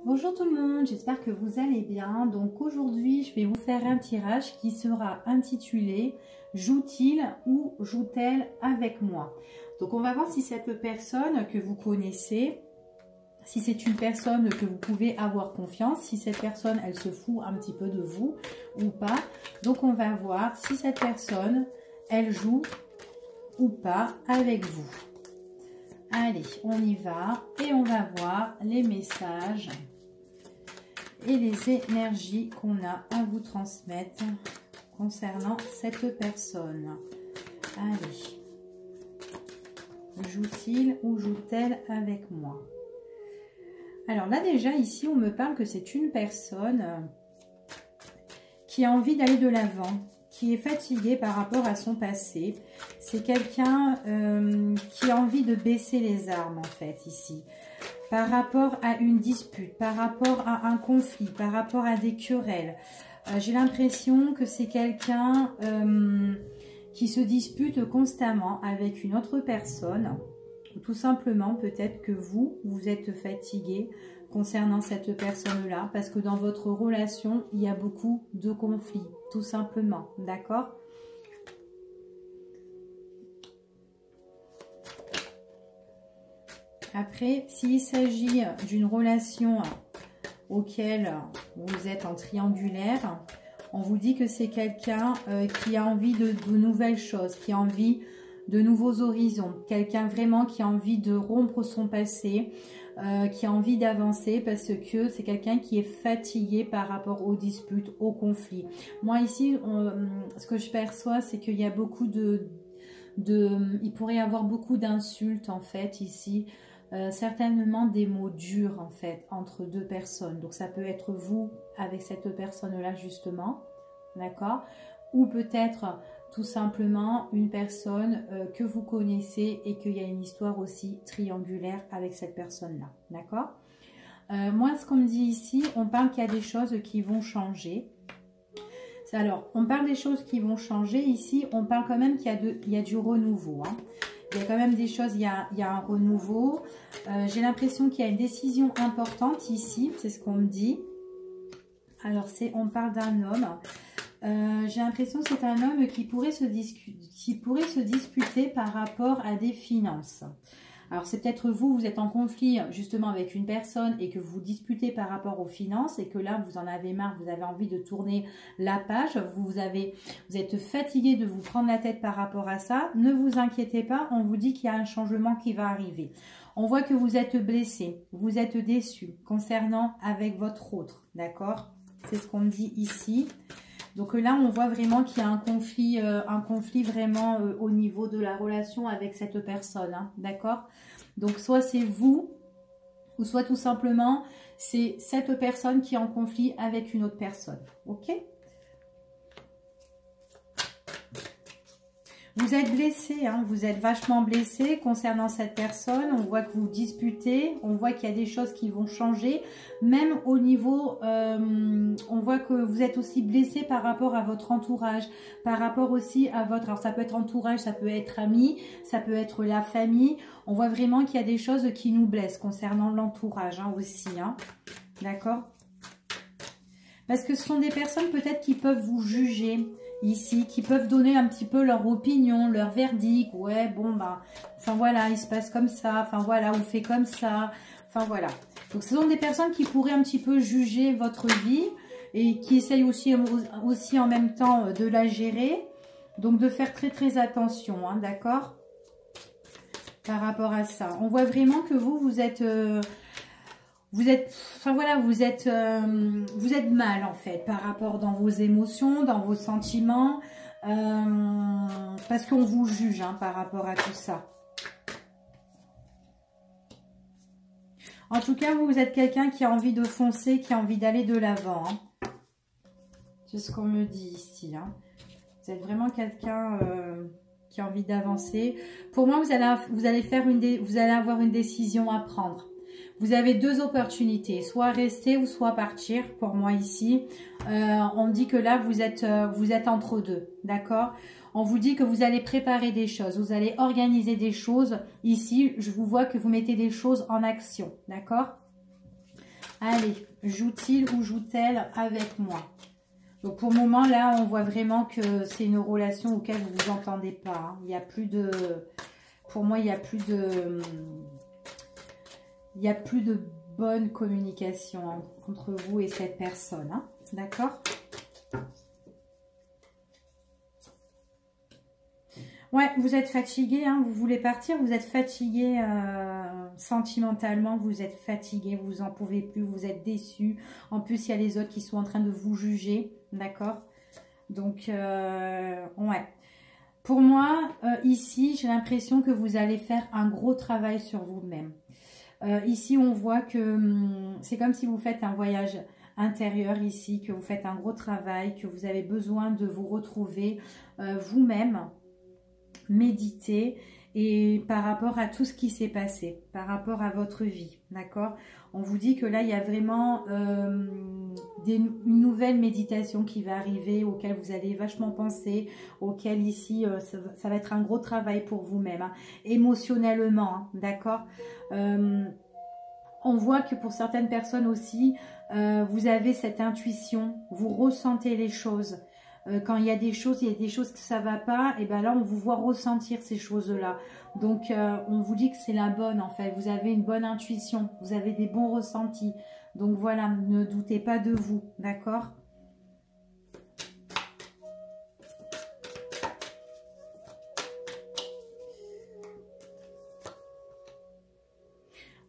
Bonjour tout le monde, j'espère que vous allez bien. Donc aujourd'hui, je vais vous faire un tirage qui sera intitulé « Joue-t-il ou joue-t-elle avec moi ?» Donc on va voir si cette personne que vous connaissez, si c'est une personne que vous pouvez avoir confiance, si cette personne, elle se fout un petit peu de vous ou pas. Donc on va voir si cette personne, elle joue ou pas avec vous. Allez, on y va et on va voir les messages et les énergies qu'on a à vous transmettre concernant cette personne. Allez, joue-t-il ou joue-t-elle avec moi? Alors là déjà ici on me parle que c'est une personne qui a envie d'aller de l'avant, qui est fatiguée par rapport à son passé. C'est quelqu'un qui a envie de baisser les armes en fait ici. Par rapport à une dispute, par rapport à un conflit, par rapport à des querelles. J'ai l'impression que c'est quelqu'un qui se dispute constamment avec une autre personne. Ou tout simplement, peut-être que vous êtes fatigué concernant cette personne-là. Parce que dans votre relation, il y a beaucoup de conflits, tout simplement. D'accord ? Après, s'il s'agit d'une relation auquel vous êtes en triangulaire, on vous dit que c'est quelqu'un qui a envie de nouvelles choses, qui a envie de nouveaux horizons. Quelqu'un vraiment qui a envie de rompre son passé, qui a envie d'avancer parce que c'est quelqu'un qui est fatigué par rapport aux disputes, aux conflits. Moi ici, ce que je perçois, c'est qu'il y a beaucoup il pourrait y avoir beaucoup d'insultes en fait ici. Certainement des mots durs en fait entre deux personnes. Donc ça peut être vous avec cette personne-là justement, d'accord? Ou peut-être tout simplement une personne que vous connaissez et qu'il y a une histoire aussi triangulaire avec cette personne-là, d'accord? Moi, ce qu'on me dit ici, on parle qu'il y a des choses qui vont changer. Alors, on parle des choses qui vont changer. Ici, on parle quand même qu'il y a du renouveau, hein. Il y a quand même des choses, il y a un renouveau. J'ai l'impression qu'il y a une décision importante ici, c'est ce qu'on me dit. Alors, on parle d'un homme. J'ai l'impression que c'est un homme qui pourrait se disputer par rapport à des finances. Alors, c'est peut-être vous êtes en conflit justement avec une personne et que vous disputez par rapport aux finances et que là, vous en avez marre, vous avez envie de tourner la page, vous êtes fatigué de vous prendre la tête par rapport à ça. Ne vous inquiétez pas, on vous dit qu'il y a un changement qui va arriver. On voit que vous êtes blessé, vous êtes déçu concernant avec votre autre, d'accord? C'est ce qu'on me dit ici. Donc là, on voit vraiment qu'il y a un conflit vraiment au niveau de la relation avec cette personne, hein, d'accord? Donc soit c'est vous, ou soit tout simplement, c'est cette personne qui est en conflit avec une autre personne, ok? Vous êtes blessé, hein, vous êtes vachement blessé concernant cette personne. On voit que vous disputez, on voit qu'il y a des choses qui vont changer. Même au niveau, on voit que vous êtes aussi blessé par rapport à votre entourage, par rapport aussi à votre... Alors ça peut être entourage, ça peut être ami, ça peut être la famille. On voit vraiment qu'il y a des choses qui nous blessent concernant l'entourage, hein, aussi, hein, d'accord? Parce que ce sont des personnes peut-être qui peuvent vous juger ici, qui peuvent donner un petit peu leur opinion, leur verdict. Ouais, bon, bah, enfin voilà, il se passe comme ça, enfin voilà, on fait comme ça, enfin voilà. Donc, ce sont des personnes qui pourraient un petit peu juger votre vie et qui essayent aussi en même temps de la gérer. Donc, de faire très, très attention, hein, d'accord? Par rapport à ça. On voit vraiment que vous êtes... enfin voilà, vous êtes mal en fait par rapport dans vos émotions, dans vos sentiments, parce qu'on vous juge, hein, par rapport à tout ça. En tout cas, vous êtes quelqu'un qui a envie de foncer, qui a envie d'aller de l'avant, hein. C'est ce qu'on me dit ici, hein. Vous êtes vraiment quelqu'un qui a envie d'avancer. Pour moi, vous allez avoir une décision à prendre. Vous avez deux opportunités, soit rester ou soit partir. Pour moi ici, on dit que là, vous êtes entre deux, d'accord? On vous dit que vous allez préparer des choses, vous allez organiser des choses. Ici, je vous vois que vous mettez des choses en action, d'accord? Allez, joue-t-il ou joue-t-elle avec moi? Donc pour le moment, là, on voit vraiment que c'est une relation auquel vous ne vous entendez pas. Hein. Il n'y a plus de... Pour moi, il n'y a plus de... Il n'y a plus de bonne communication hein, entre vous et cette personne. Hein. D'accord? Ouais, vous êtes fatigué, hein, vous voulez partir, vous êtes fatigué sentimentalement, vous êtes fatigué, vous n'en pouvez plus, vous êtes déçu. En plus, il y a les autres qui sont en train de vous juger, d'accord? Donc, ouais. Pour moi, ici, j'ai l'impression que vous allez faire un gros travail sur vous-même. Ici, on voit que c'est comme si vous faites un voyage intérieur ici, que vous faites un gros travail, que vous avez besoin de vous retrouver vous-même, méditer et par rapport à tout ce qui s'est passé, par rapport à votre vie, d'accord? On vous dit que là, il y a vraiment une nouvelle méditation qui va arriver, auquel vous allez vachement penser, auquel ici, ça va être un gros travail pour vous-même, hein, émotionnellement, hein, d'accord? On voit que pour certaines personnes aussi, vous avez cette intuition, vous ressentez les choses. Quand il y a des choses que ça va pas, et ben là on vous voit ressentir ces choses-là. Donc on vous dit que c'est la bonne en fait. Vous avez une bonne intuition, vous avez des bons ressentis. Donc voilà, ne doutez pas de vous, d'accord?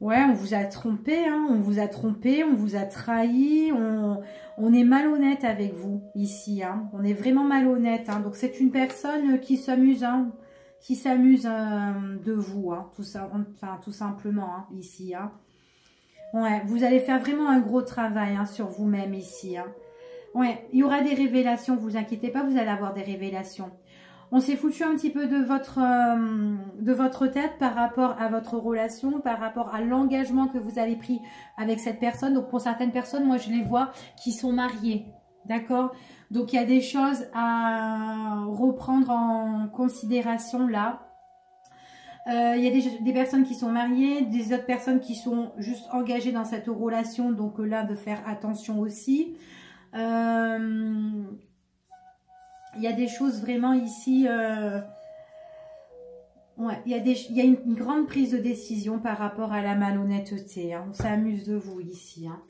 Ouais, on vous a trompé, hein, on vous a trompé, on vous a trahi, on est malhonnête avec vous ici, hein, on est vraiment malhonnête. Hein, donc c'est une personne qui s'amuse, hein, de vous, hein, tout ça, enfin tout simplement hein, ici. Hein. Ouais, vous allez faire vraiment un gros travail hein, sur vous-même ici. Hein. Ouais, il y aura des révélations, vous inquiétez pas, vous allez avoir des révélations. On s'est foutu un petit peu de votre tête par rapport à votre relation, par rapport à l'engagement que vous avez pris avec cette personne. Donc, pour certaines personnes, moi, je les vois qui sont mariées. D'accord? Donc, il y a des choses à reprendre en considération là. Il y a des personnes qui sont mariées, des autres personnes qui sont juste engagées dans cette relation. Donc, là, de faire attention aussi. Il y a des choses vraiment ici, ouais, il y a une grande prise de décision par rapport à la malhonnêteté. Hein. On s'amuse de vous ici. Hein.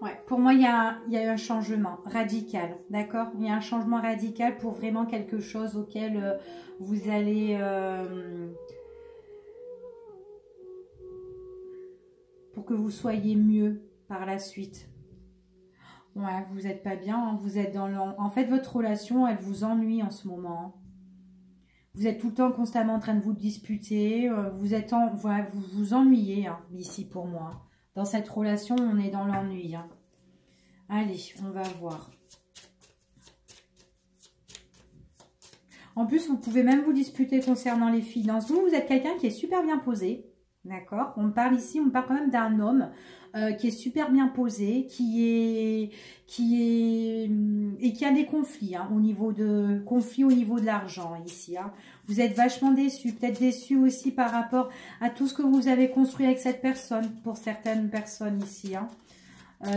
Ouais, pour moi, il y a un changement radical, d'accord? Il y a un changement radical pour vraiment quelque chose auquel vous allez... pour que vous soyez mieux par la suite. Ouais, vous n'êtes pas bien, hein, vous êtes dans en fait, votre relation, elle vous ennuie en ce moment. Vous êtes tout le temps constamment en train de vous disputer, voilà, vous vous ennuyez hein, ici pour moi. Dans cette relation, on est dans l'ennui. Hein. Allez, on va voir. En plus, vous pouvez même vous disputer concernant les finances. Vous êtes quelqu'un qui est super bien posé. D'accord? On parle ici, on parle quand même d'un homme qui est super bien posé, et qui a des conflits, hein, au niveau de l'argent ici. Hein. Vous êtes vachement déçu, peut-être déçu aussi par rapport à tout ce que vous avez construit avec cette personne, pour certaines personnes ici, hein,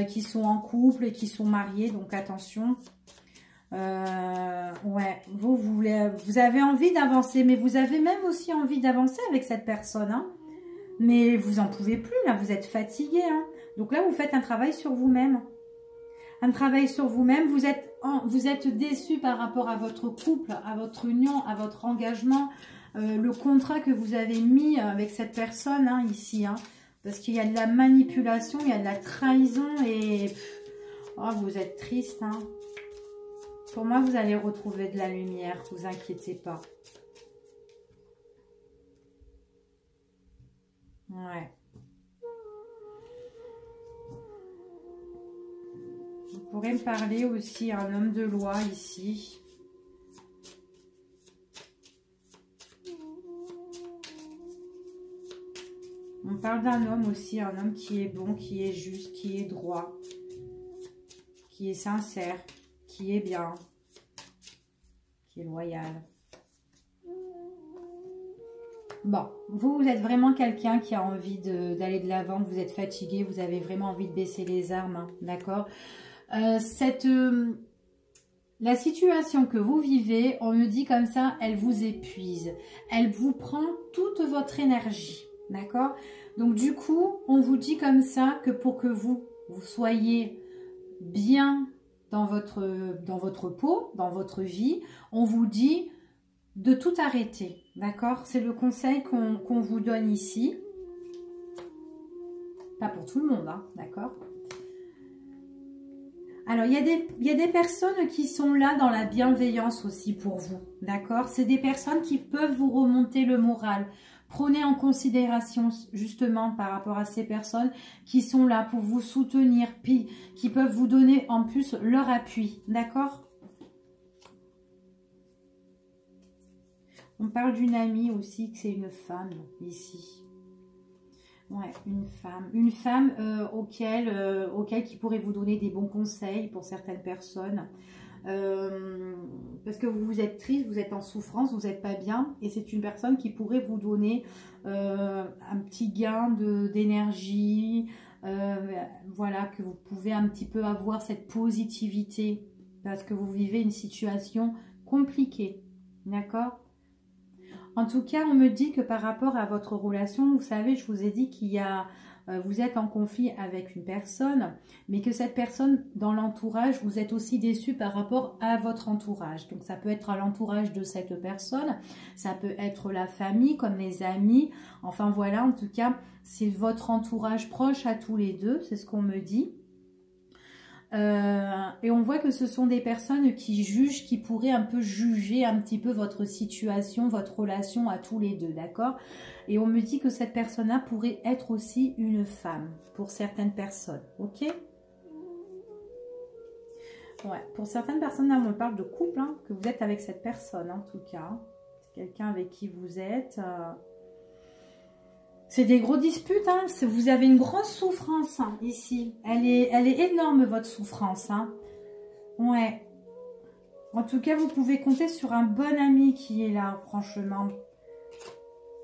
qui sont en couple et qui sont mariées, donc attention. Ouais, vous avez envie d'avancer, mais vous avez même aussi envie d'avancer avec cette personne, hein. Mais vous en pouvez plus, là, vous êtes fatigué. Hein. Donc là, vous faites un travail sur vous-même. Un travail sur vous-même. Vous êtes déçu par rapport à votre couple, à votre union, à votre engagement. Le contrat que vous avez mis avec cette personne, hein, ici. Hein, parce qu'il y a de la manipulation, il y a de la trahison et... Oh, vous êtes triste. Hein. Pour moi, vous allez retrouver de la lumière, ne vous inquiétez pas. Ouais. Vous pourrez me parler aussi un homme de loi ici. On parle d'un homme aussi, un homme qui est bon, qui est juste, qui est droit, qui est sincère, qui est bien, qui est loyal. Bon, vous êtes vraiment quelqu'un qui a envie d'aller de l'avant, vous êtes fatigué, vous avez vraiment envie de baisser les armes, hein, d'accord. La situation que vous vivez, on me dit comme ça, elle vous épuise. Elle vous prend toute votre énergie, d'accord. Donc du coup, on vous dit comme ça que pour que vous soyez bien dans votre peau, dans votre vie, on vous dit de tout arrêter, d'accord. C'est le conseil qu'on vous donne ici. Pas pour tout le monde, hein, d'accord. Alors, il y a des personnes qui sont là dans la bienveillance aussi pour vous, d'accord. C'est des personnes qui peuvent vous remonter le moral. Prenez en considération justement par rapport à ces personnes qui sont là pour vous soutenir, puis qui peuvent vous donner en plus leur appui, d'accord. On parle d'une amie aussi, que c'est une femme ici. Ouais, une femme auquel qui pourrait vous donner des bons conseils pour certaines personnes. Parce que vous êtes triste, vous êtes en souffrance, vous n'êtes pas bien. Et c'est une personne qui pourrait vous donner un petit gain d'énergie. Voilà, que vous pouvez un petit peu avoir cette positivité. Parce que vous vivez une situation compliquée. D'accord ? En tout cas, on me dit que par rapport à votre relation, vous savez, je vous ai dit qu'il y a, vous êtes en conflit avec une personne, mais que cette personne, dans l'entourage, vous êtes aussi déçu par rapport à votre entourage. Donc, ça peut être à l'entourage de cette personne, ça peut être la famille, comme les amis. Enfin, voilà, en tout cas, c'est votre entourage proche à tous les deux, c'est ce qu'on me dit. Et on voit que ce sont des personnes qui jugent, qui pourraient un peu juger un petit peu votre situation, votre relation à tous les deux, d'accord? Et on me dit que cette personne-là pourrait être aussi une femme pour certaines personnes, ok? Ouais, pour certaines personnes, là, on me parle de couple, hein, que vous êtes avec cette personne, en tout cas. C'est quelqu'un avec qui vous êtes... C'est des gros disputes, hein. Vous avez une grosse souffrance hein, ici. Elle est énorme, votre souffrance. Hein. Ouais. En tout cas, vous pouvez compter sur un bon ami qui est là, franchement.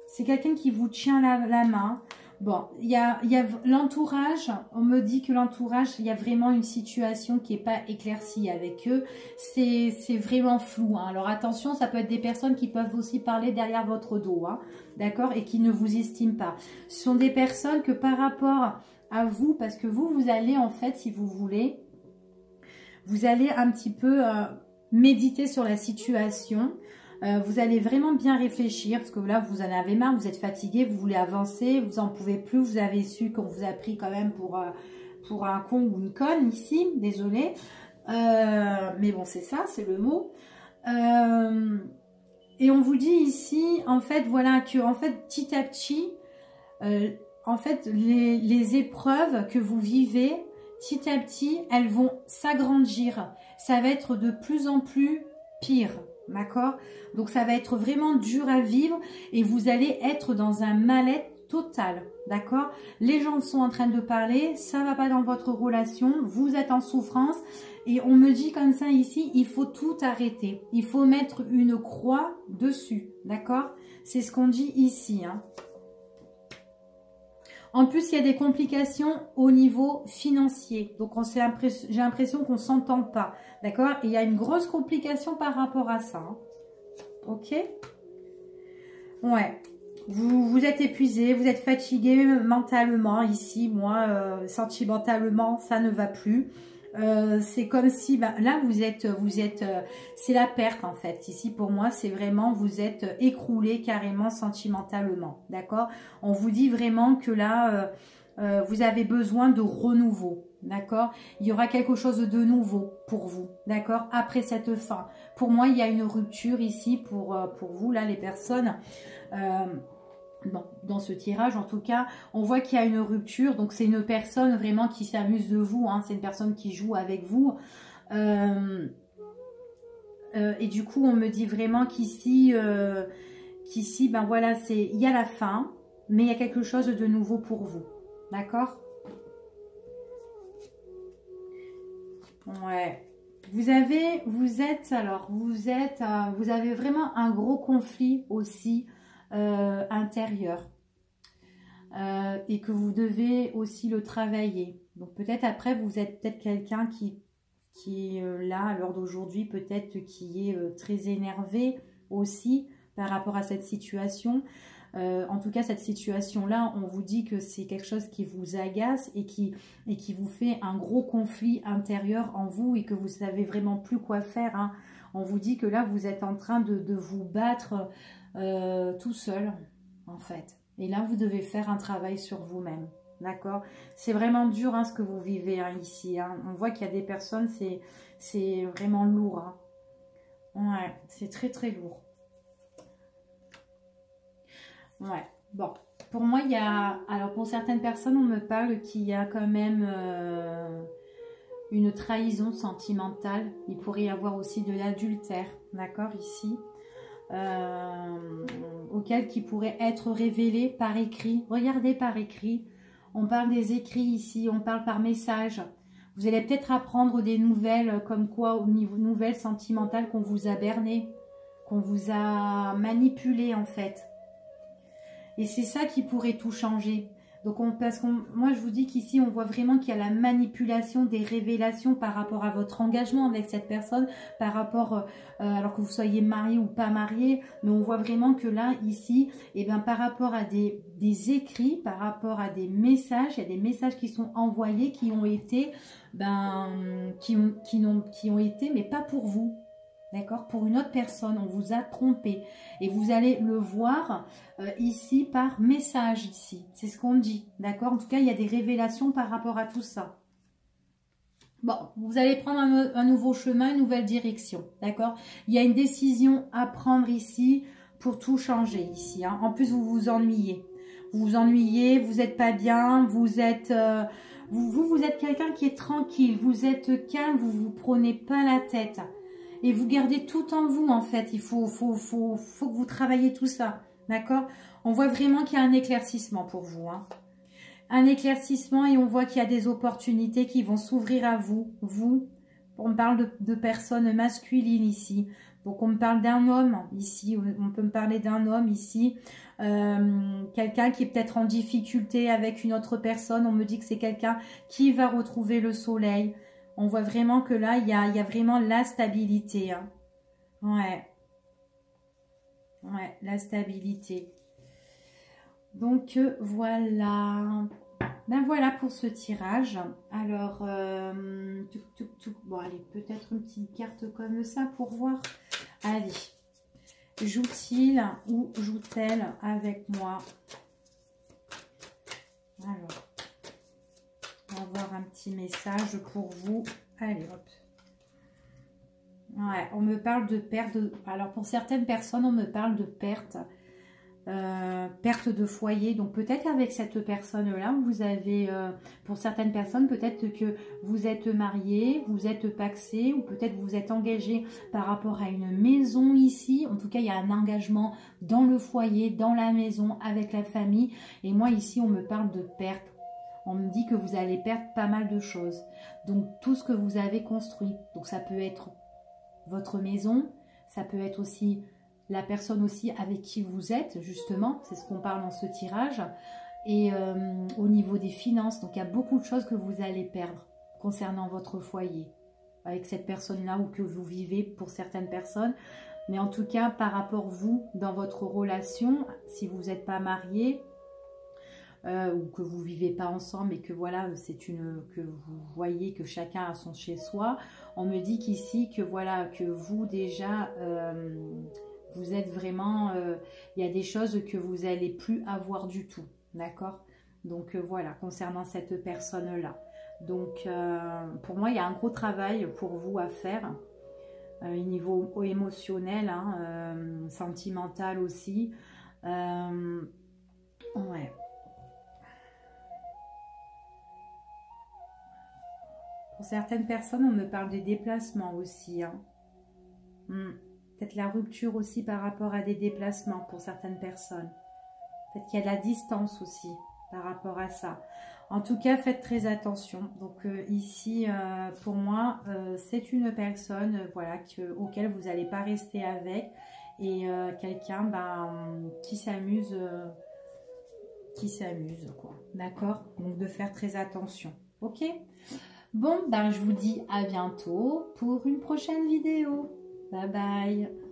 C'est quelqu'un qui vous tient la main. Bon, il y a l'entourage. On me dit que l'entourage, il y a vraiment une situation qui n'est pas éclaircie avec eux. C'est vraiment flou. Hein. Alors attention, ça peut être des personnes qui peuvent aussi parler derrière votre dos. Hein, d'accord? Et qui ne vous estiment pas. Ce sont des personnes que par rapport à vous, parce que vous allez en fait, si vous voulez, vous allez un petit peu méditer sur la situation. Vous allez vraiment bien réfléchir parce que là vous en avez marre, vous êtes fatigué, vous voulez avancer, vous en pouvez plus, vous avez su qu'on vous a pris quand même pour un con ou une conne ici, désolé. Mais bon c'est ça, c'est le mot. Et on vous dit ici en fait voilà que en fait petit à petit en fait les épreuves que vous vivez petit à petit elles vont s'agrandir. Ça va être de plus en plus pire. D'accord? Donc ça va être vraiment dur à vivre et vous allez être dans un mal-être total. D'accord? Les gens sont en train de parler, ça va pas dans votre relation, vous êtes en souffrance et on me dit comme ça ici, il faut tout arrêter. Il faut mettre une croix dessus. D'accord? C'est ce qu'on dit ici. Hein. En plus, il y a des complications au niveau financier. Donc, j'ai l'impression qu'on ne s'entend pas. D'accord? Et il y a une grosse complication par rapport à ça. Hein. Ok? Ouais. Vous êtes épuisé, vous êtes fatigué mentalement. Ici, moi, sentimentalement, ça ne va plus. C'est comme si, ben, là, c'est la perte en fait. Ici, pour moi, c'est vraiment, vous êtes écroulé carrément sentimentalement. D'accord? On vous dit vraiment que là, vous avez besoin de renouveau. D'accord? Il y aura quelque chose de nouveau pour vous. D'accord? Après cette fin. Pour moi, il y a une rupture ici pour vous, là, les personnes. Dans ce tirage en tout cas on voit qu'il y a une rupture, donc c'est une personne vraiment qui s'amuse de vous hein. C'est une personne qui joue avec vous et du coup on me dit vraiment qu'ici ben voilà, il y a la fin mais il y a quelque chose de nouveau pour vous, d'accord? Ouais, vous avez vraiment un gros conflit aussi intérieur. Et que vous devez aussi le travailler. Donc peut-être après, vous êtes peut-être quelqu'un qui est là, à l'heure d'aujourd'hui, peut-être qui est très énervé aussi par rapport à cette situation. En tout cas, cette situation-là, on vous dit que c'est quelque chose qui vous agace et qui vous fait un gros conflit intérieur en vous et que vous ne savez vraiment plus quoi faire. Hein. On vous dit que là, vous êtes en train de vous battre tout seul, en fait. Et là, vous devez faire un travail sur vous-même. D'accord? C'est vraiment dur hein, ce que vous vivez hein, ici. Hein. On voit qu'il y a des personnes, c'est vraiment lourd. Hein. Ouais, c'est très très lourd. Ouais, bon. Pour moi, il y a... Alors, pour certaines personnes, on me parle qu'il y a quand même une trahison sentimentale. Il pourrait y avoir aussi de l'adultère, d'accord, ici. Auquel qui pourrait être révélé par écrit. Regardez par écrit. On parle des écrits ici, on parle par message. Vous allez peut-être apprendre des nouvelles comme quoi, au niveau nouvelles sentimentales qu'on vous a berné, qu'on vous a manipulé en fait. Et c'est ça qui pourrait tout changer. Donc moi je vous dis qu'ici on voit vraiment qu'il y a la manipulation des révélations par rapport à votre engagement avec cette personne, par rapport, alors que vous soyez marié ou pas marié, mais on voit vraiment que là, ici, et bien, par rapport à des écrits, par rapport à des messages, il y a des messages qui sont envoyés, qui ont été, qui ont été, mais pas pour vous. D'accord? Pour une autre personne, on vous a trompé. Et vous allez le voir ici par message ici. C'est ce qu'on dit. D'accord? En tout cas, il y a des révélations par rapport à tout ça. Bon, vous allez prendre un nouveau chemin, une nouvelle direction. D'accord? Il y a une décision à prendre ici pour tout changer ici. Hein. En plus, vous vous ennuyez. Vous vous ennuyez, vous n'êtes pas bien, vous êtes... vous êtes quelqu'un qui est tranquille, vous êtes calme, vous ne vous prenez pas la tête. Et vous gardez tout en vous, en fait. Il faut que vous travaillez tout ça. D'accord? On voit vraiment qu'il y a un éclaircissement pour vous. Hein. Un éclaircissement et on voit qu'il y a des opportunités qui vont s'ouvrir à vous. Vous, on parle de personnes masculines ici. Donc, on me parle d'un homme ici. On peut me parler d'un homme ici. Quelqu'un qui est peut-être en difficulté avec une autre personne. On me dit que c'est quelqu'un qui va retrouver le soleil. On voit vraiment que là, il y a vraiment la stabilité. Hein. Ouais. Ouais, la stabilité. Donc, voilà. Ben voilà pour ce tirage. Alors, bon, allez, peut-être une petite carte comme ça pour voir. Allez. Joue-t-il ou joue-t-elle avec moi? Alors. On va voir un petit message pour vous. Allez, hop. Ouais, on me parle de perte. Alors, pour certaines personnes, on me parle de perte. Perte de foyer. Donc, peut-être avec cette personne-là, vous avez... pour certaines personnes, peut-être que vous êtes marié, vous êtes pacsé, ou peut-être vous êtes engagé par rapport à une maison ici. En tout cas, il y a un engagement dans le foyer, dans la maison, avec la famille. Et moi, ici, on me parle de perte. On me dit que vous allez perdre pas mal de choses. Donc, tout ce que vous avez construit. Donc, ça peut être votre maison. Ça peut être aussi la personne aussi avec qui vous êtes, justement. C'est ce qu'on parle dans ce tirage. Et au niveau des finances. Donc, il y a beaucoup de choses que vous allez perdre concernant votre foyer. Avec cette personne-là ou que vous vivez pour certaines personnes. Mais en tout cas, par rapport vous, dans votre relation, si vous n'êtes pas marié... ou que vous vivez pas ensemble et que voilà, que vous voyez que chacun a son chez-soi, on me dit qu'ici, que voilà, que vous déjà, vous êtes vraiment, il y a des choses que vous n'allez plus avoir du tout, d'accord? Donc voilà, concernant cette personne-là. Donc pour moi, il y a un gros travail pour vous à faire, niveau émotionnel, hein, sentimental aussi. Ouais. Pour certaines personnes, on me parle des déplacements aussi. Hein. Peut-être la rupture aussi par rapport à des déplacements pour certaines personnes. Peut-être qu'il y a de la distance aussi par rapport à ça. En tout cas, faites très attention. Donc ici, pour moi, c'est une personne voilà, auquel vous n'allez pas rester avec et quelqu'un qui s'amuse quoi. D'accord? Donc de faire très attention. Ok? Bon, je vous dis à bientôt pour une prochaine vidéo. Bye bye.